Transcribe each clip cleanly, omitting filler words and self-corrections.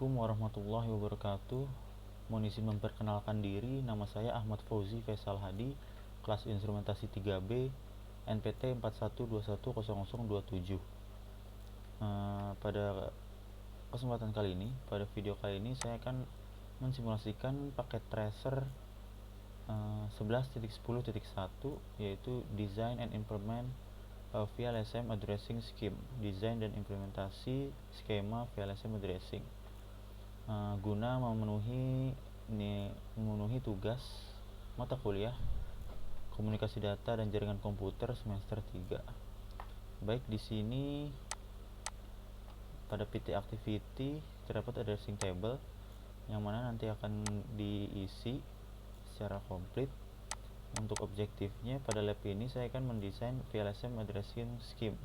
Assalamualaikum warahmatullahi wabarakatuh. Mohon izin memperkenalkan diri, nama saya Ahmad Fauzi Faisal Hadi, kelas instrumentasi 3B, NPT 41210027. Pada kesempatan kali ini, pada video kali ini saya akan mensimulasikan paket tracer 11.10.1, yaitu Design and Implement VLSM Addressing Scheme, desain dan implementasi skema VLSM Addressing, guna memenuhi tugas mata kuliah Komunikasi Data dan Jaringan Komputer semester 3. Baik, di sini pada PT Activity terdapat addressing table yang mana nanti akan diisi secara komplit. Untuk objektifnya pada lab ini saya akan mendesain VLSM Addressing Scheme,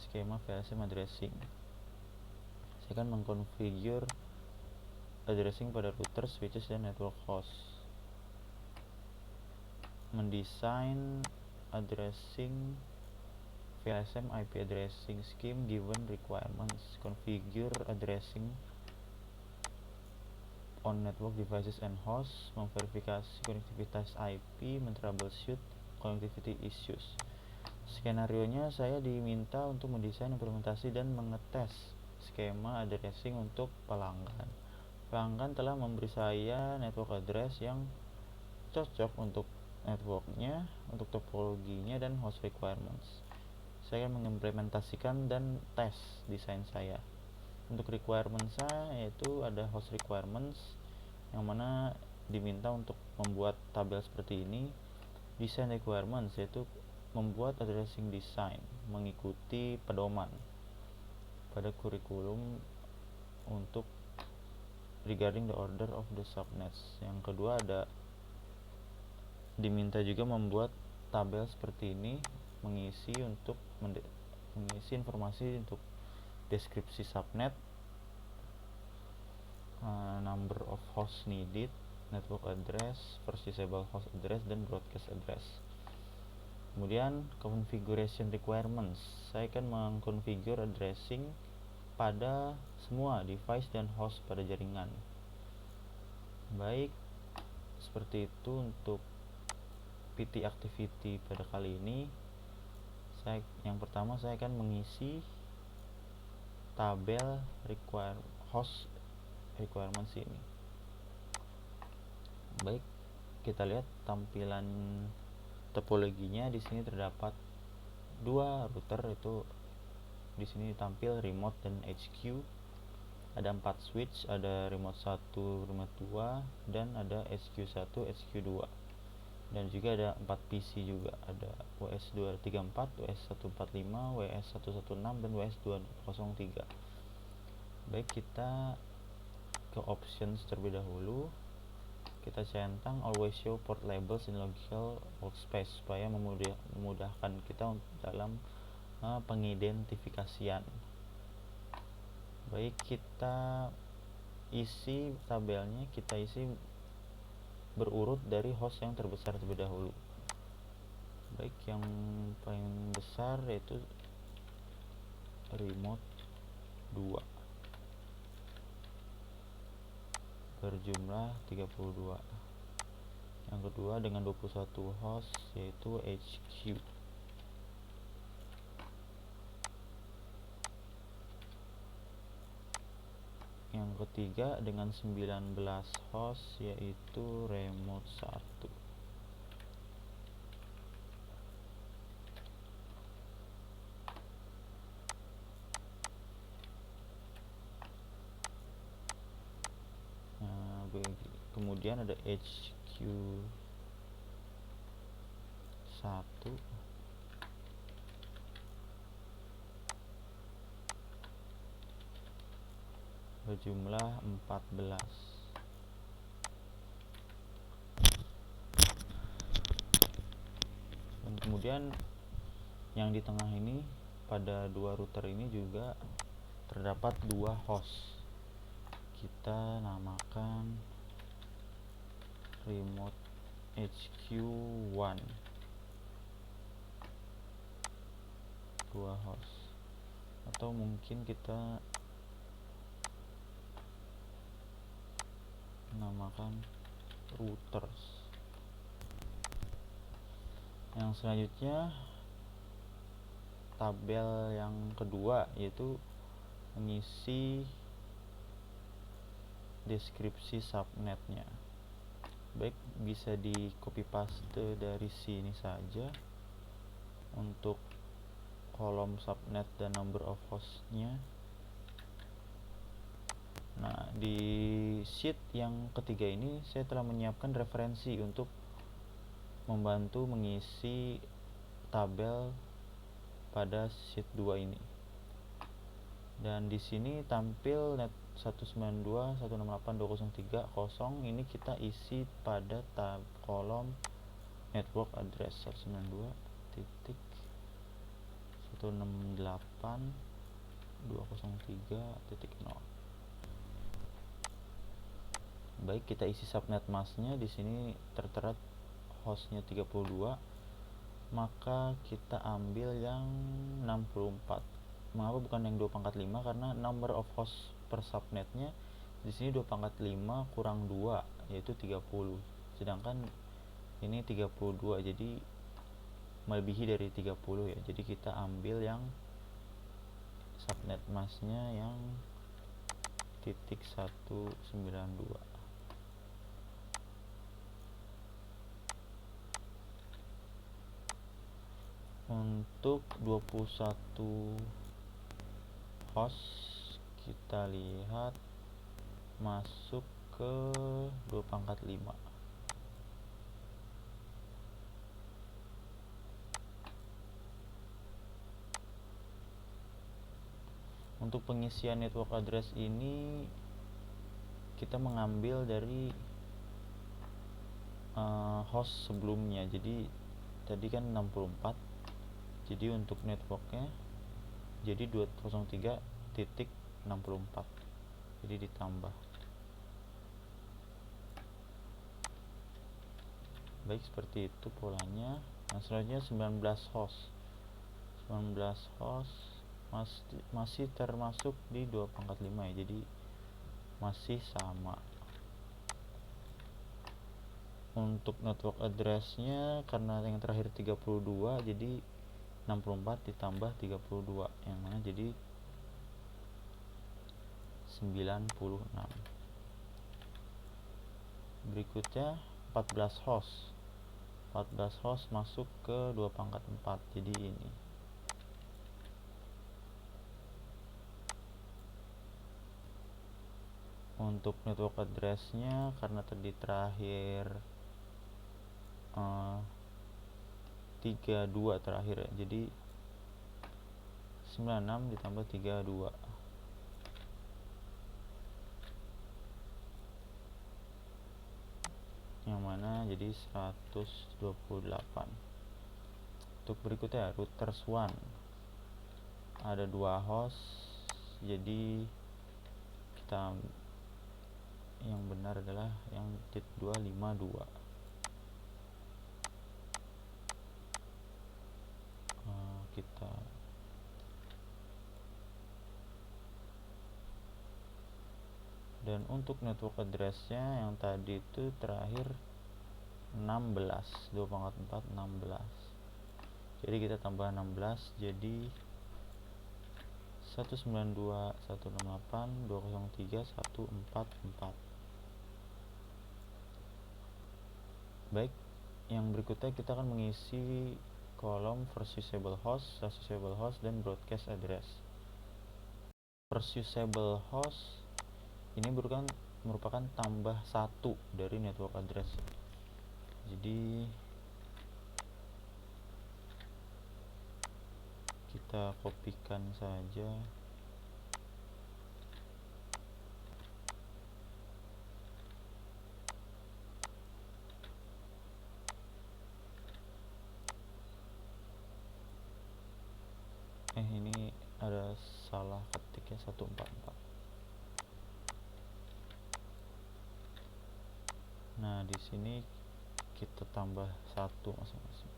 skema VLSM Addressing. Saya akan mengkonfigur addressing pada router, switches, dan network host. Mendesain addressing VLSM IP addressing scheme given requirements. Configure addressing on network devices and hosts. Memverifikasi konektivitas IP, mentroubleshoot connectivity issues. Skenarionya saya diminta untuk mendesain, implementasi, dan mengetes skema addressing untuk pelanggan. Pelanggan telah memberi saya network address yang cocok untuk networknya, untuk topologinya, dan host requirements. Saya mengimplementasikan dan tes desain saya. Untuk requirements saya yaitu ada host requirements yang mana diminta untuk membuat tabel seperti ini. Design requirements yaitu membuat addressing design mengikuti pedoman pada kurikulum untuk regarding the order of the subnets. Yang kedua ada diminta juga membuat tabel seperti ini, mengisi informasi untuk deskripsi subnet, number of hosts needed, network address, first usable host address, dan broadcast address. Kemudian configuration requirements, saya akan mengkonfigur addressing pada semua device dan host pada jaringan. Baik, seperti itu untuk PT activity pada kali ini. Yang pertama saya akan mengisi tabel host requirements ini. Baik, kita lihat tampilan topologinya. Di sini terdapat dua router, itu di sini tampil remote dan HQ. Ada 4 switch, ada remote 1, remote 2, dan ada HQ1, HQ2. Dan juga ada 4 PC juga, ada WS234, WS145, WS116, dan WS203. Baik, kita ke options terlebih dahulu. Kita centang always show port labels in logical workspace supaya memudahkan kita dalam pengidentifikasian. Baik, kita isi tabelnya, kita isi berurut dari host yang terbesar terlebih dahulu. Baik, yang paling besar yaitu remote 2 berjumlah 32. Yang kedua dengan 21 host yaitu HQ. Yang ketiga dengan 19 host yaitu remote 1. Kemudian ada HQ1 berjumlah 14. Dan kemudian yang di tengah ini, pada dua router ini juga terdapat dua host. Kita namakan remote HQ1, 2 host, atau mungkin kita namakan routers. Yang selanjutnya tabel yang kedua, yaitu mengisi deskripsi subnetnya. Baik, bisa di copy paste dari sini saja untuk kolom subnet dan number of hostnya. Nah, di sheet yang ketiga ini saya telah menyiapkan referensi untuk membantu mengisi tabel pada sheet 2 ini. Dan di sini tampil net 192.168.203 kosong. Ini kita isi pada tab kolom network address 192.168.203.0. Baik, kita isi subnet masknya. Di sini tertera hostnya 32, maka kita ambil yang 64. Mengapa bukan yang 2/5? Karena number of host per subnetnya di sini 2/5 kurang 2, yaitu 30. Sedangkan ini 32, jadi melebihi dari 30 ya. Jadi kita ambil yang subnet masknya yang titik 192. Untuk 21 host kita lihat masuk ke 2/5. Untuk pengisian network address ini kita mengambil dari host sebelumnya. Jadi tadi kan 64, jadi untuk networknya jadi 203.64, jadi ditambah. Baik, seperti itu polanya. Nah, selanjutnya 19 host masih termasuk di 2/5 ya, jadi masih sama. Untuk network addressnya karena yang terakhir 32, jadi 64 ditambah 32, yang mana jadi 96. Berikutnya 14 host masuk ke 2/4, jadi ini. Untuk network addressnya karena tadi terakhir 32 terakhir ya, jadi 96 ditambah 32, yang mana jadi 128. Untuk berikutnya routers 1, ada 2 host, jadi kita yang benar adalah yang tit 252. Dan untuk network addressnya yang tadi itu terakhir 16, 2/4 16, jadi kita tambah 16 jadi 192.168.203.144. Baik, yang berikutnya kita akan mengisi kolom first usable host, last usable host, dan broadcast address. First usable host ini merupakan tambah 1 dari network address. Jadi kita kopikan saja. Ini ada salah ketik ya, 144. Nah, di sini kita tambah 1 masing-masing.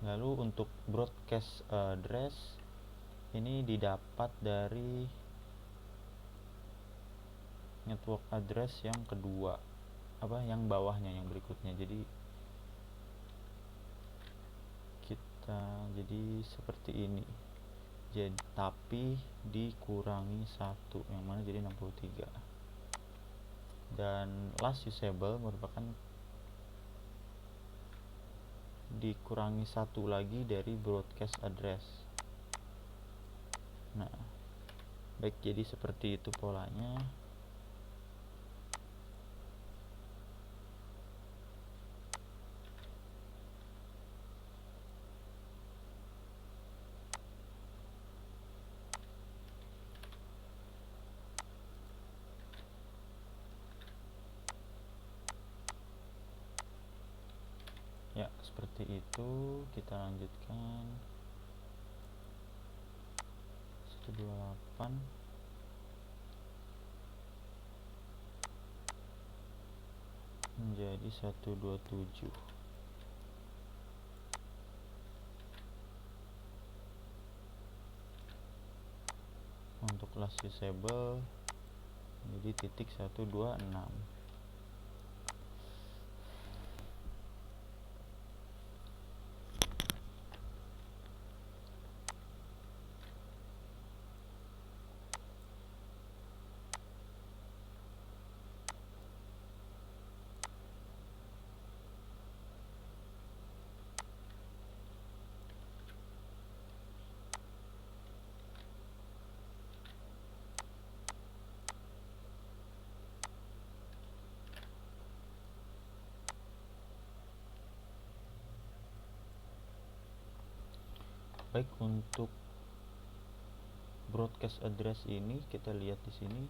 Lalu untuk broadcast address ini didapat dari network address yang kedua, yang bawahnya, yang berikutnya. Jadi jadi seperti ini. Jadi tapi dikurangi 1, yang mana jadi 63. Dan last usable merupakan dikurangi 1 lagi dari broadcast address. Nah, baik, jadi seperti itu polanya. Ya, seperti itu. Kita lanjutkan. 128 menjadi 127. Untuk last usable jadi titik 126. Baik, untuk broadcast address ini kita lihat di sini.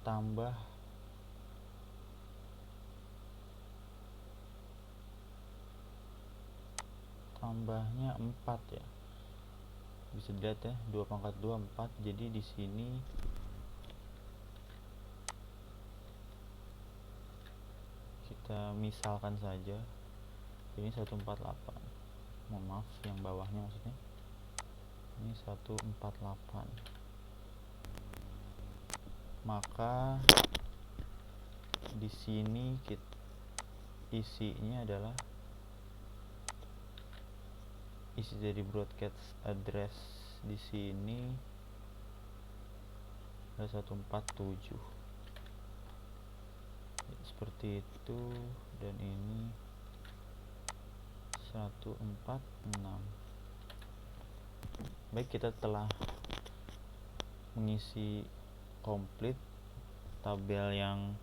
Tambahnya 4 ya. Bisa dilihat ya, 2 pangkat 2 4. Jadi di sini kita misalkan saja ini 148. Mohon maaf, yang bawahnya maksudnya. Ini 148. Maka di sini isinya adalah isi dari broadcast address di sini ada 147 seperti itu, dan ini 146. Baik, kita telah mengisi komplit tabel yang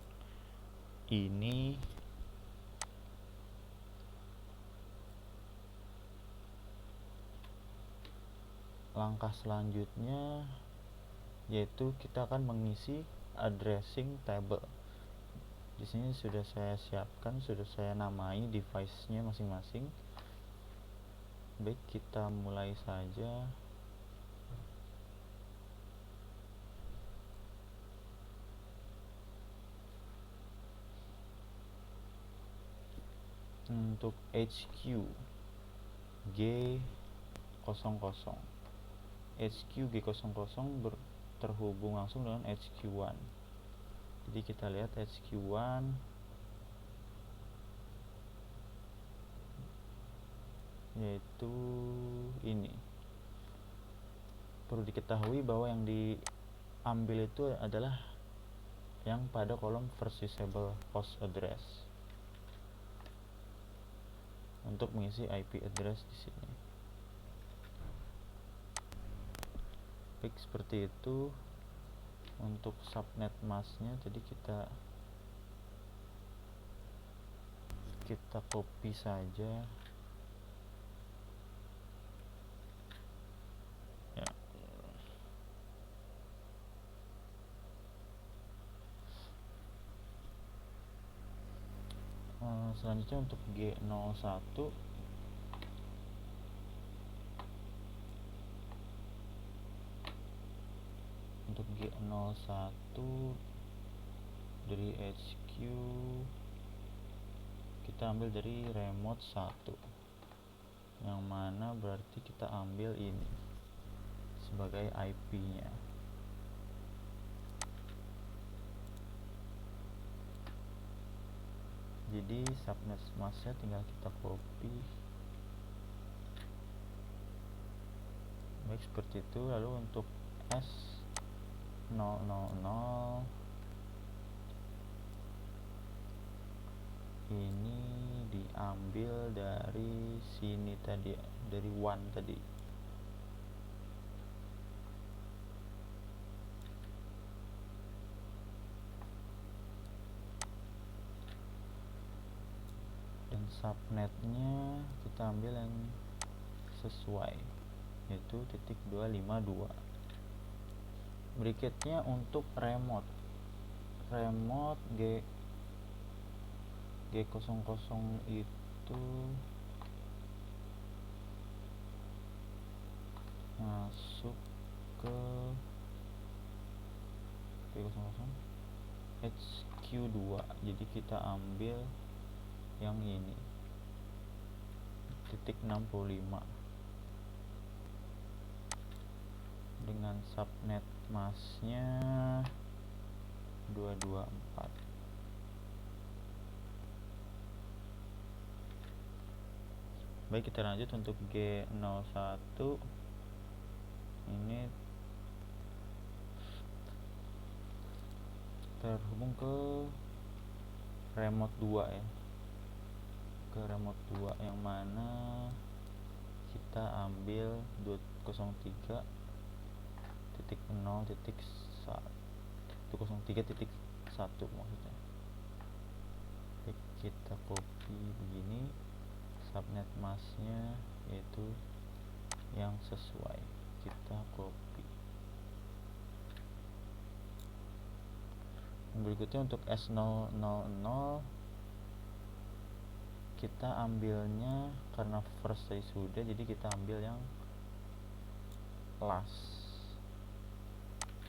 ini. Langkah selanjutnya yaitu kita akan mengisi addressing table. Di sini sudah saya siapkan, sudah saya namai device-nya masing-masing. Baik, kita mulai saja. Untuk HQ G00, HQ G00 terhubung langsung dengan HQ1. Jadi kita lihat HQ1 yaitu ini. Perlu diketahui bahwa yang diambil itu adalah yang pada kolom first usable host address untuk mengisi IP address di sini. Baik, seperti itu. Untuk subnet masknya jadi kita copy saja ya. Selanjutnya untuk G01 dari HQ kita ambil dari remote 1, yang mana berarti kita ambil ini sebagai IP-nya. Jadi subnet masknya tinggal kita copy. Baik, seperti itu. Lalu untuk S000 ini diambil dari sini tadi, dari 1 tadi. Dan subnetnya kita ambil yang sesuai, yaitu .252. Berikutnya untuk remote G00 itu masuk ke G00 HQ2, jadi kita ambil yang ini .65 dengan subnet masknya 224. Baik, kita lanjut untuk G01. Ini terhubung ke remote 2 ya, ke remote 2, yang mana kita ambil 203.0.1 maksudnya. Baik, kita copy begini, subnet masknya yaitu yang sesuai, kita copy. Berikutnya untuk S000 kita ambilnya karena first tadi sudah, jadi kita ambil yang last,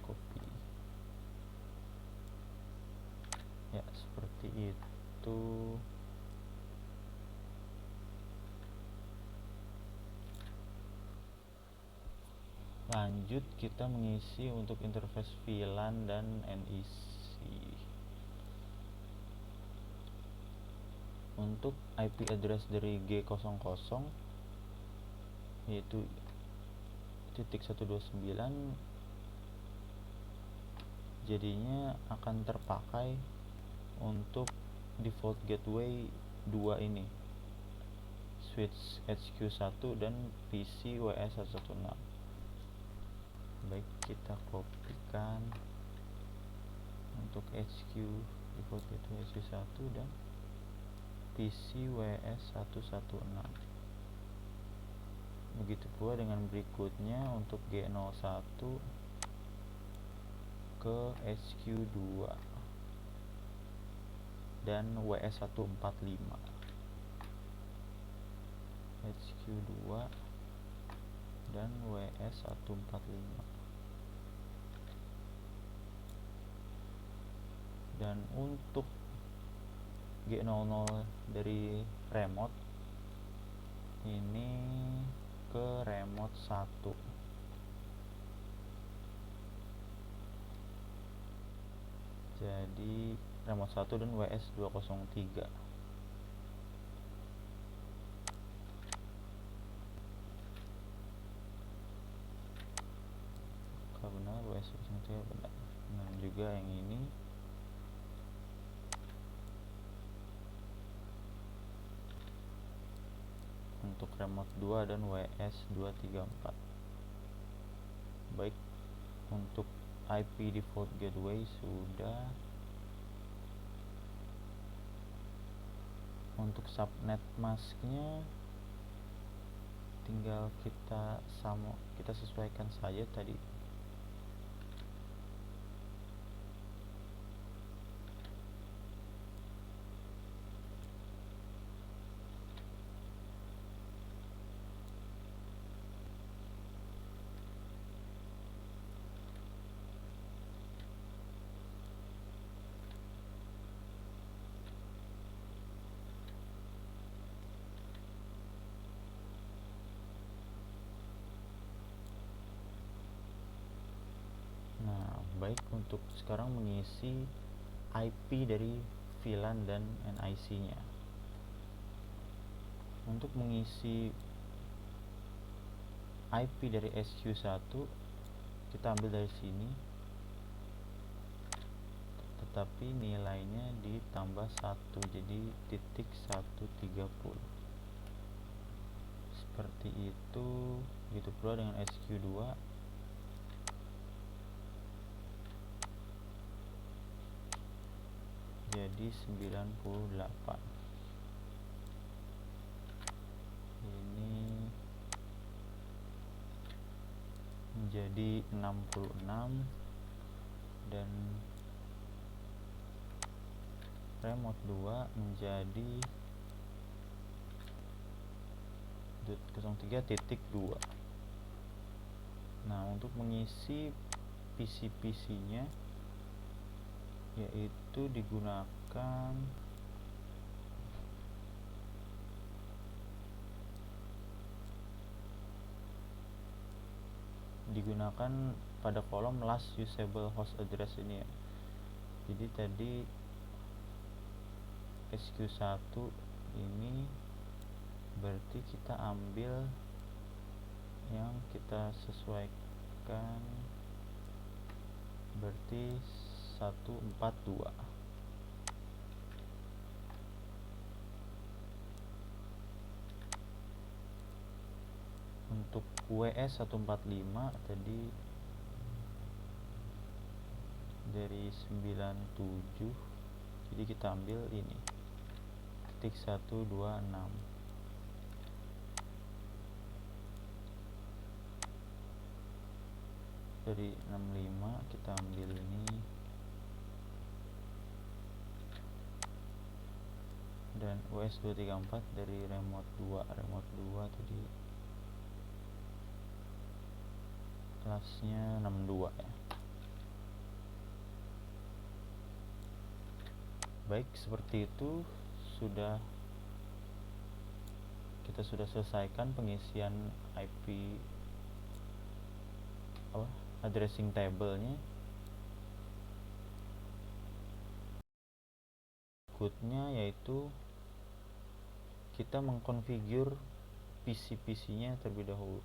copy ya, seperti itu. Lanjut, kita mengisi untuk interface VLAN dan NEC. Untuk IP address dari G00 yaitu .129, jadinya akan terpakai untuk default gateway 2 ini, switch HQ1 dan PC WS116. Baik, kita kopikan untuk HQ default gateway HQ1 dan PC WS116. Begitu pula dengan berikutnya untuk G01 ke HQ2 dan WS145, HQ2 dan WS145. Dan untuk G00 dari remote ini ke remote 1. Jadi remote 1 dan WS203. Kalau benar WS203 benar. Nah, juga yang ini untuk remote 2 dan WS234. Baik, untuk IP default gateway sudah. Untuk subnet masknya tinggal kita sesuaikan saja tadi. Baik, untuk sekarang mengisi IP dari VLAN dan NIC-nya. Untuk mengisi IP dari SQ1 kita ambil dari sini, tetapi nilainya ditambah 1, jadi titik 130. Seperti itu. Begitu pula dengan SQ2, jadi 98. Ini menjadi 66, dan remote 2 menjadi 03.2. Nah, untuk mengisi PC-PC-nya yaitu digunakan pada kolom last usable host address ini ya. Jadi tadi SQ1 ini berarti kita ambil yang kita sesuaikan, berarti 142. Untuk WS 145 tadi dari 97, jadi kita ambil ini titik 126. Dari 65 kita ambil ini, dan US 234 dari remote 2 tadi kelasnya 62 ya. Baik, seperti itu kita sudah selesaikan pengisian IP addressing table-nya. Berikutnya yaitu kita mengkonfigur PC-PC-nya terlebih dahulu.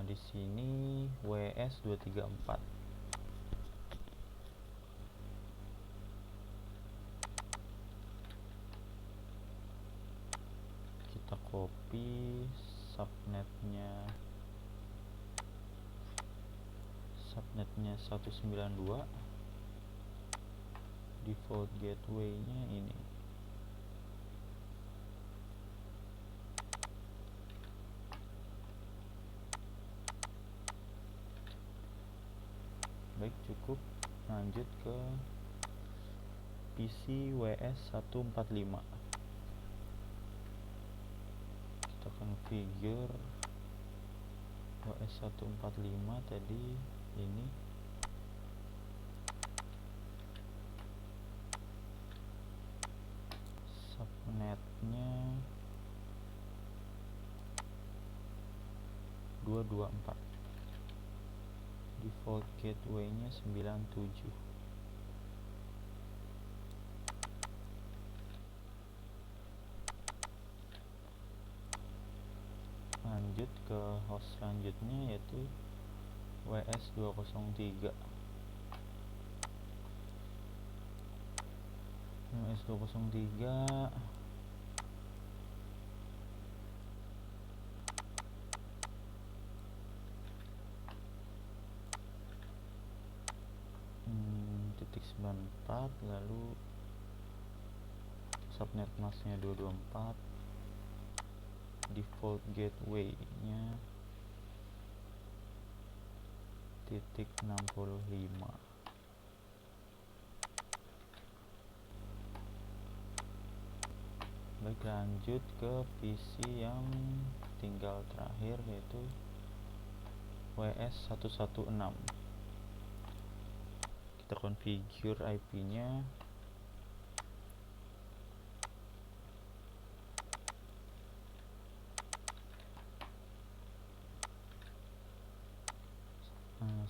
Di sini WS 234. Kita copy subnetnya 192, default gateway-nya ini. Baik, cukup. Lanjut ke PC WS 145. Kita configure WS 145 tadi ini. Subnetnya 224, default gateway-nya 97. Lanjut ke host selanjutnya yaitu WS 203. WS 203 titik 94, lalu subnet masknya 224, default gateway-nya titik 65. Baik, lanjut ke PC yang tinggal terakhir yaitu WS 116. Kita configure IP-nya.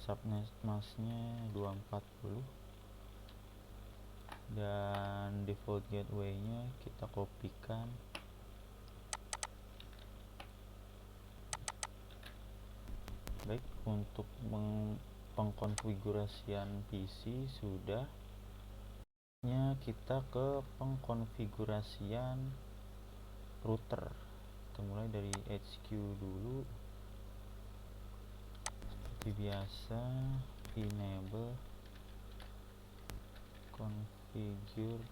subnet masknya 240, dan default gateway nya kita kopikan. Baik, untuk pengkonfigurasian PC sudah. Kita ke pengkonfigurasian router. Kita mulai dari HQ dulu. Seperti biasa, enable configure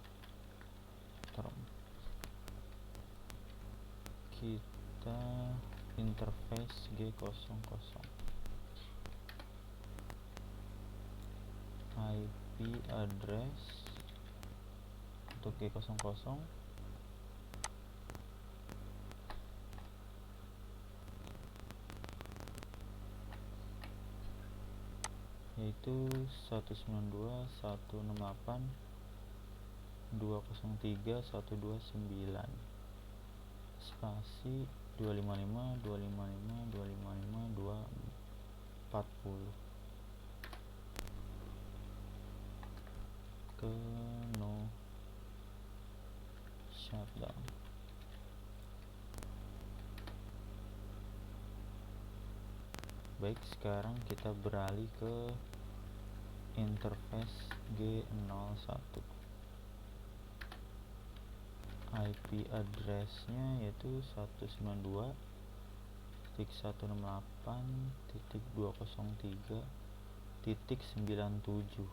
term. Kita interface G00, IP address untuk G00 yaitu 192.168.203.129 spasi 255.255.255.240 ke no shutdown. Baik, sekarang kita beralih ke interface G01. IP address-nya yaitu 192.168.203.97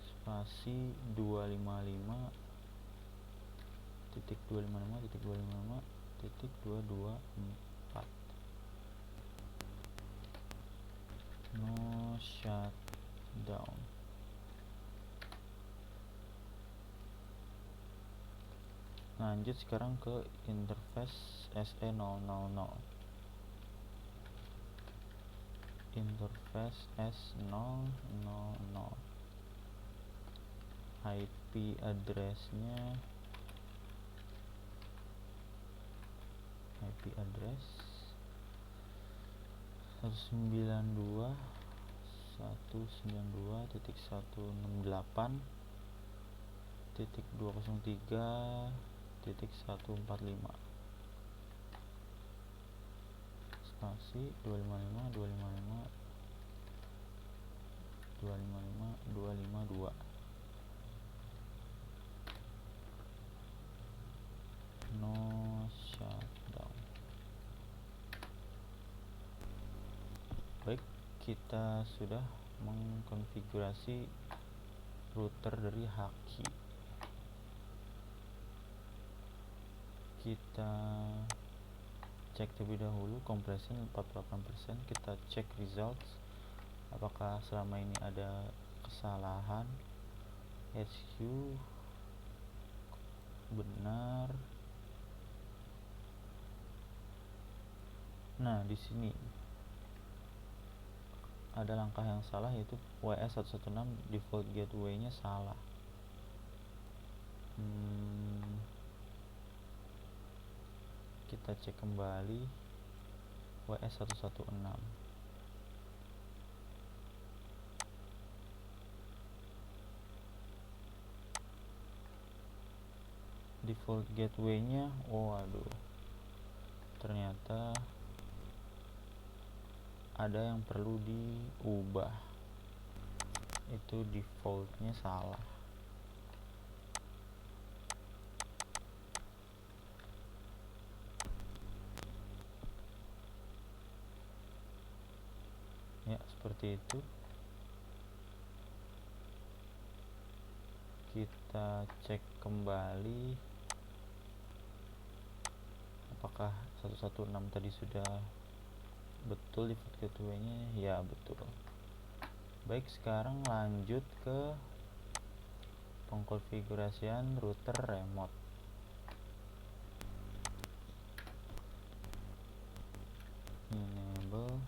spasi 255.255.224 no shutdown. Lanjut sekarang ke interface SE000. Interface S000, IP address-nya IP address 192.168.203.145 spasi 255.255.252 no shutdown. Baik, kita sudah mengkonfigurasi router dari Haki. Kita cek terlebih dahulu compression 48%. Kita cek results, apakah selama ini ada kesalahan. HQ benar. Nah, di sini ada langkah yang salah, yaitu WS116 default gateway-nya salah. Kita cek kembali WS116. Default gateway-nya, waduh, ternyata ada yang perlu diubah. Itu defaultnya salah. Ya, seperti itu. Kita cek kembali apakah 116 tadi sudah betul default gateway-nya. Ya, betul. Baik, sekarang lanjut ke pengkonfigurasian router remote. Enable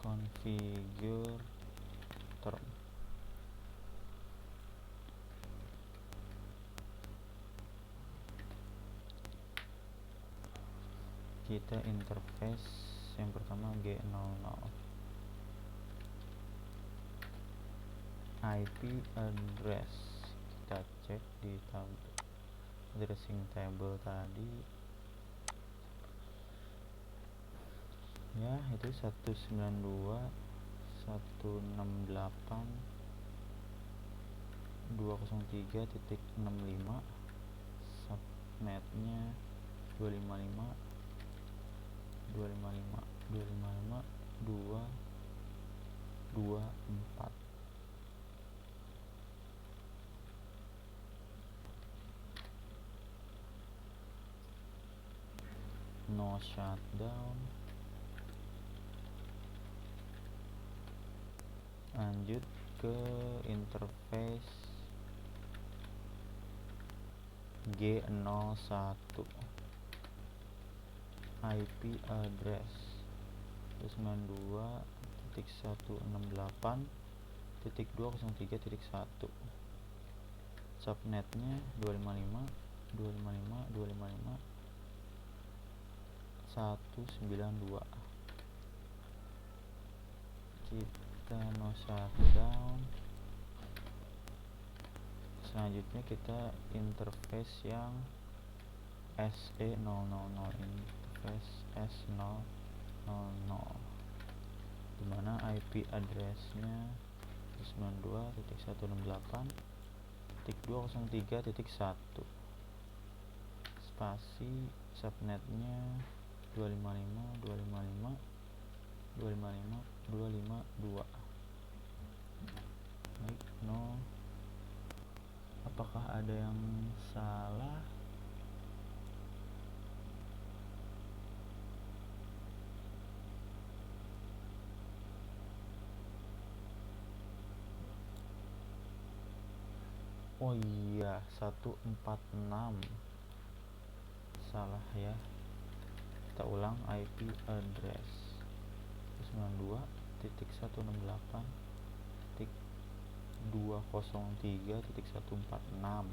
configure term. kita interface yang pertama G00, IP address kita cek di addressing table tadi ya, itu 192.168.203.65, subnetnya 255.255.255.224. No shutdown. Lanjut ke interface G01, IP address 92.168.203.1, subnetnya 255.255.192. Kita no shutdown. Selanjutnya kita interface yang SE000, interface S000, dimana IP addressnya 92.168.203.1, spasi subnetnya 255.255.252. Baik, no. Apakah ada yang salah? Oh iya, 146 salah ya. Kita ulang, IP address 92.168.203.146,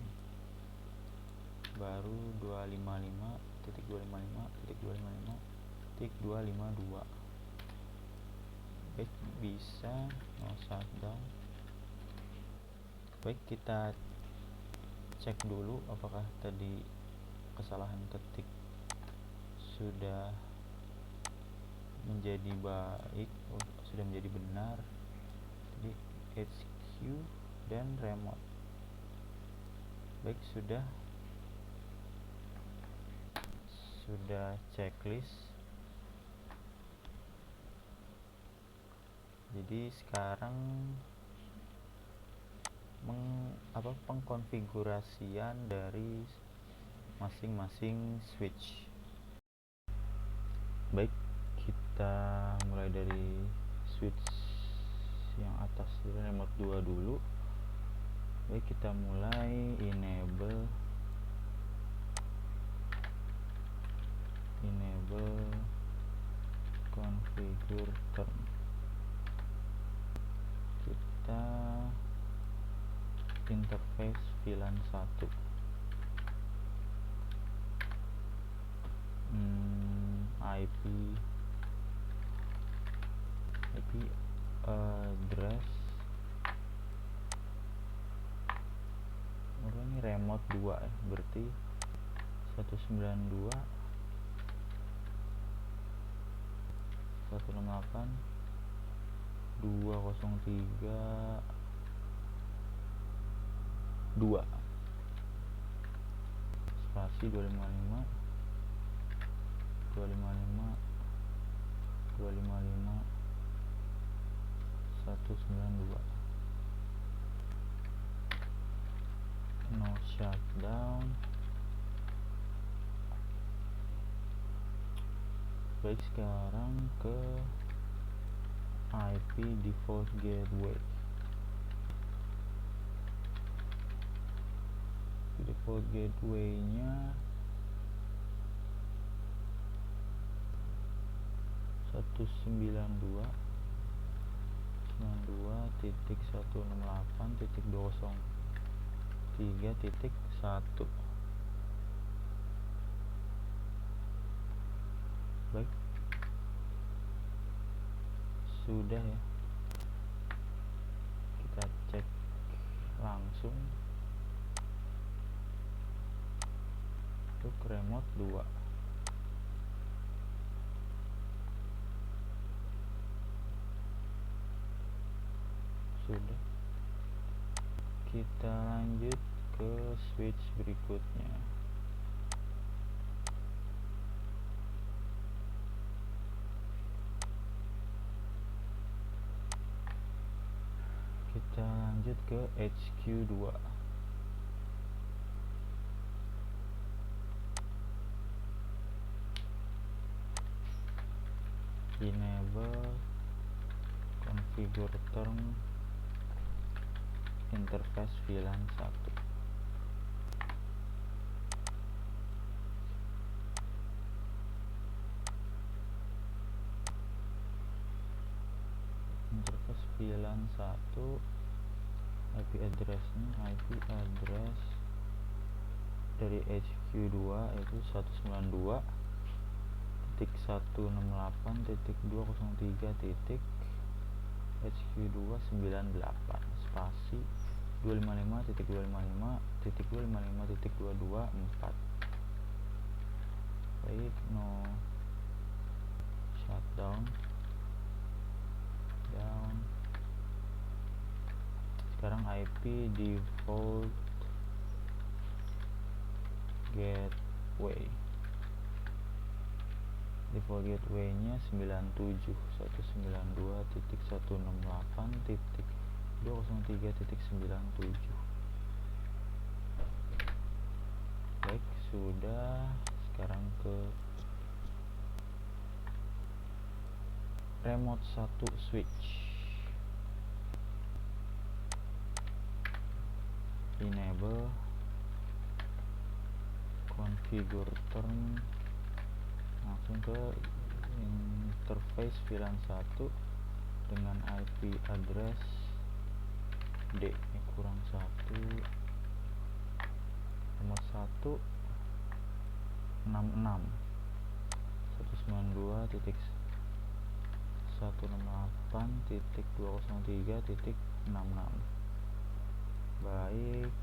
baru 255.255.255.252. Baik, bisa no shutdown. Baik, kita cek dulu apakah tadi kesalahan ketik sudah menjadi baik, sudah menjadi benar. Jadi HQ dan remote. Baik, sudah checklist. Jadi sekarang pengkonfigurasian dari masing-masing switch. Baik, kita mulai dari switch yang atas dulu, remote 2 dulu. Baik, kita mulai enable configure term. Kita interface VLAN 1, IP address, ini remote 2 ya, berarti 192.168.203.2, spasi 255.192. No shutdown. Baik, sekarang ke IP default gateway. Default gateway-nya 192.168.203.1. Baik, sudah ya, kita cek langsung untuk remote 2. Sudah, kita lanjut ke switch berikutnya. Kita lanjut ke HQ2. Enable configure term interface VLAN 1. Interface VLAN 1, IP address-nya IP address dari HQ2 yaitu 192.168.203.HQ298 spasi 255.255.255.224. Baik, no shutdown down. Sekarang IP default gateway. Default gateway-nya 97.192.168.203.97. Baik, sudah. Sekarang ke remote 1 switch. Enable configure term, langsung ke interface VLAN 1 dengan IP address D kurang 1 remote 1 66 192.168.203.66. Baik,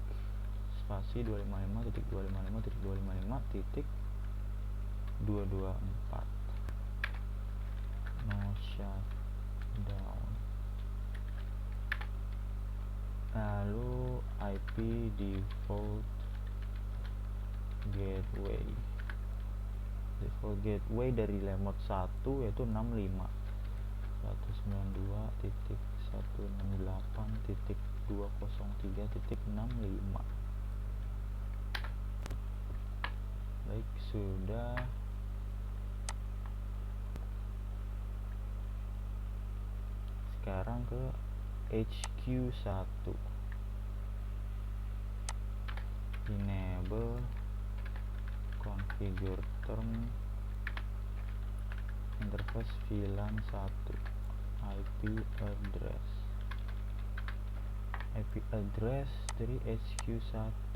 spasi 255.255.254. No shutdown. Lalu IP default gateway. Default gateway dari remote 1 yaitu 65 192.168.203.65. Baik, sudah. Sekarang ke HQ1. Enable configure term interface VLAN 1 IP address. IP address dari HQ1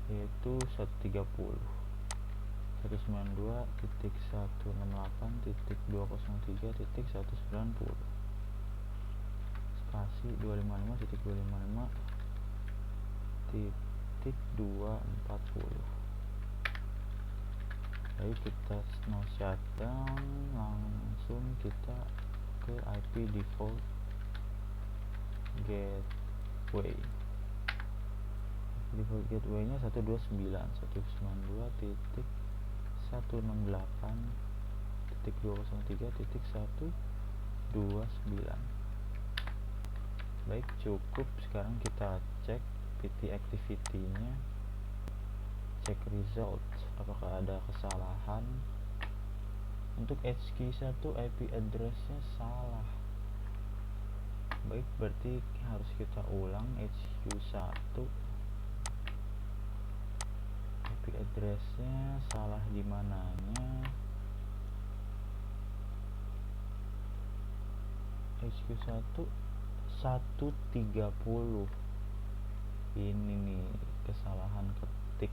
yaitu 192.168.203.190 spasi 255.240. Baik, kita no shutdown, langsung kita ke IP default gateway. Default gateway-nya 129.168.203.129. Baik, cukup. Sekarang kita cek PT activity-nya, cek result apakah ada kesalahan. Untuk HQ1 IP address-nya salah. Baik, berarti harus kita ulang HQ1. IP address-nya salah di mananya? HQ1 130. Ini nih kesalahan ketik.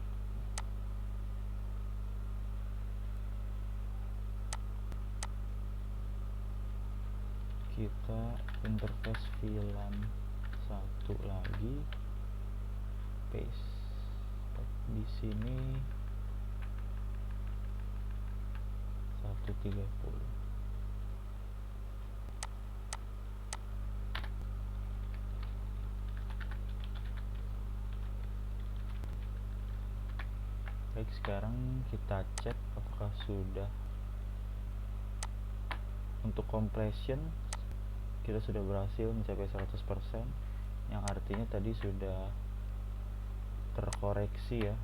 kita interface VLAN satu lagi, paste di sini 130. Baik, sekarang kita cek apakah sudah. Untuk compression kita sudah berhasil mencapai 100%, yang artinya tadi sudah terkoreksi ya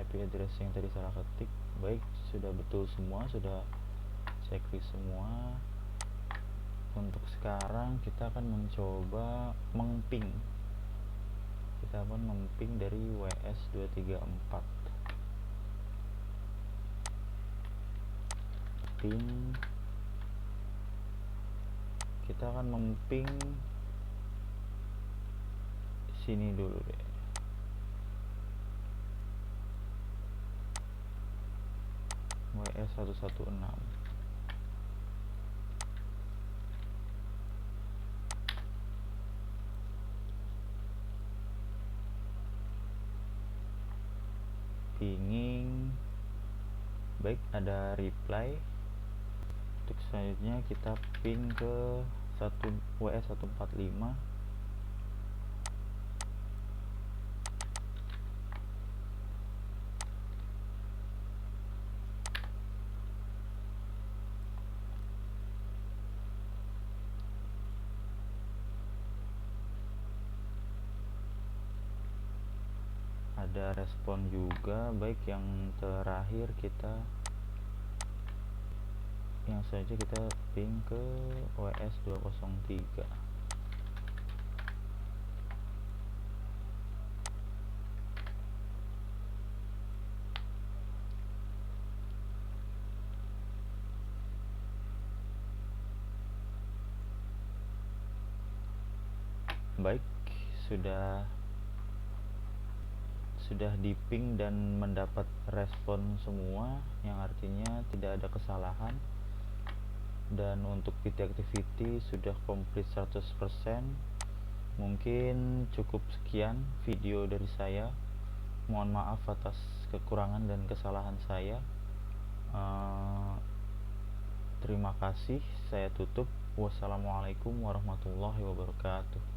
IP address yang tadi salah ketik. Baik, sudah betul semua, sudah checklist semua. Untuk sekarang kita akan mencoba mengping. Kita akan memping dari WS234. Ping. Kita akan memping sini dulu deh. WS116. Pinging. Baik, ada reply. Untuk selanjutnya kita ping ke WS145. Ada respon juga. Baik, yang terakhir yang saja kita ping ke WS203. Baik, sudah di ping dan mendapat respon semua, yang artinya tidak ada kesalahan. Dan untuk PT activity sudah complete 100%. Mungkin cukup sekian video dari saya. Mohon maaf atas kekurangan dan kesalahan saya. Terima kasih, saya tutup. Wassalamualaikum warahmatullahi wabarakatuh.